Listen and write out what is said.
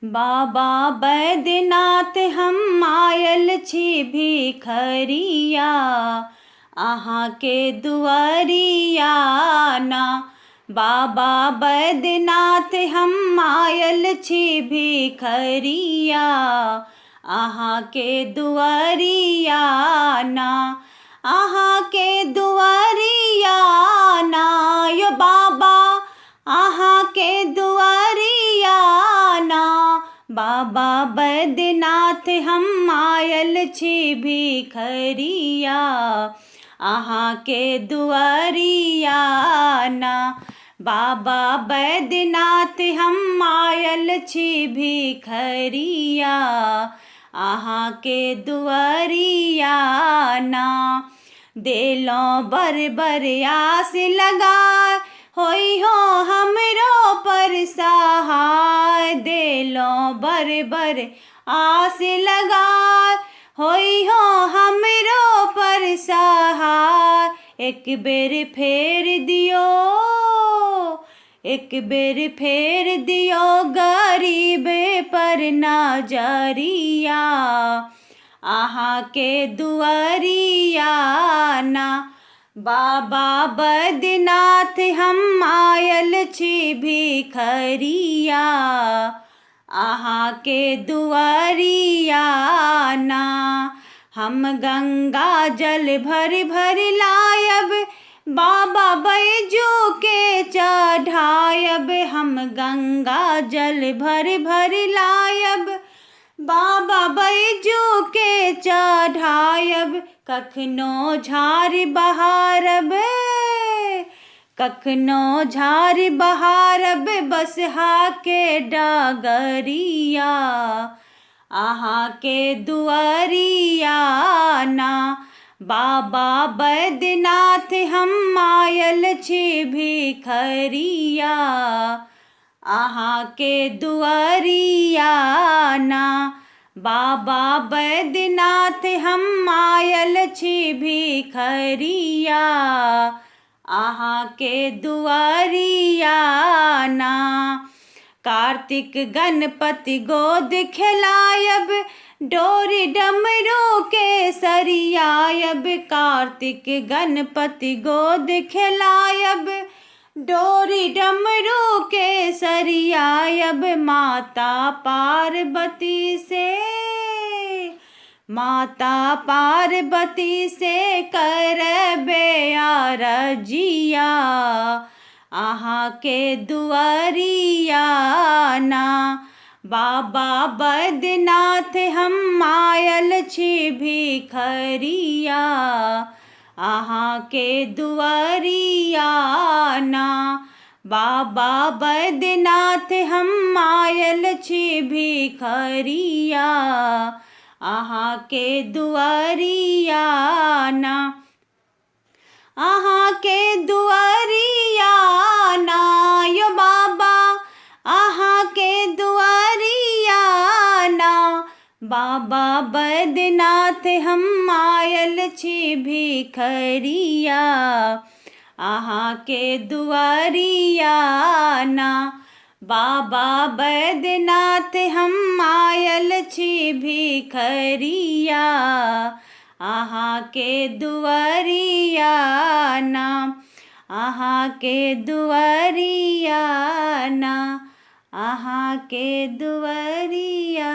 बाबा बैद्यनाथ हम आयल छी भिखरिया, अहाँ के दुआरिया ना। बाबा बैद्यनाथ हम आयल छी भिखरिया, अहाँ के दुआरिया ना। अहाँ के दुआरिया ना यो बाबा, अहाँ के दुआरिया ना। बाबा बैद्यनाथ हम आयल छी भिखरिया, अहाँ के दुआरिया ना। बाबा बैद्यनाथ हम आयल छी भिखरिया, अहाँ के दुआरिया ना। देलों बर बर आस लगाए, होई हो हमरो पर सहाय। देलों बर बर आस लगाए, होई हो हमरो पर सहाय। एक बेर फेर दियो, एक बेर फेर दियो गरीब पर नजरिया, अहाँ के दुआरिया ना। बाबा बैद्यनाथ हम आयल छी भिखरिया, अहाँ के दुआरिया ना। हम गंगा जल भर भर लायब, बाबा बैजू के चढ़ायब। हम गंगा जल भर भर लायब, बाबा बैजू के चढ़ायब। कखनो झार बहारब, कखनो झार बहारब बसहा के डगरिया, अहाँ के दुआरिया ना। बाबा बैद्यनाथ हम आयल छी भिखरिया, अहाँ के दुआरिया ना। बाबा बैद्यनाथ हम आयल छी भिखरिया, अहाँ के दुआरिया ना। कार्तिक गणपति गोद खेलायब, डोरी डमरू के सरियायब। कार्तिक गणपति गोद खेलायब, डोरी डमरू के सरियायब। माता पार्वती से, माता पार्वती से करबे अरजिया, अहाँ के दुआरिया ना। बाबा बैद्यनाथ हम आयल छी भिखरिया, अहाँ के दुआरिया ना। बाबा बैद्यनाथ हम आयल छी भिखरिया, अहाँ के दुआरिया ना। अहाँ के दुआरिया ना यो बाबा, अहाँ के दुआरिया ना। बाबा बैद्यनाथ हम आयल छी भिखरिया, अहाँ के दुआरिया ना। बाबा बैद्यनाथ हम आयल छी भिखरिया, अहाँ के दुआरिया ना। अहाँ के दुआरिया ना, अहाँ के दुआरिया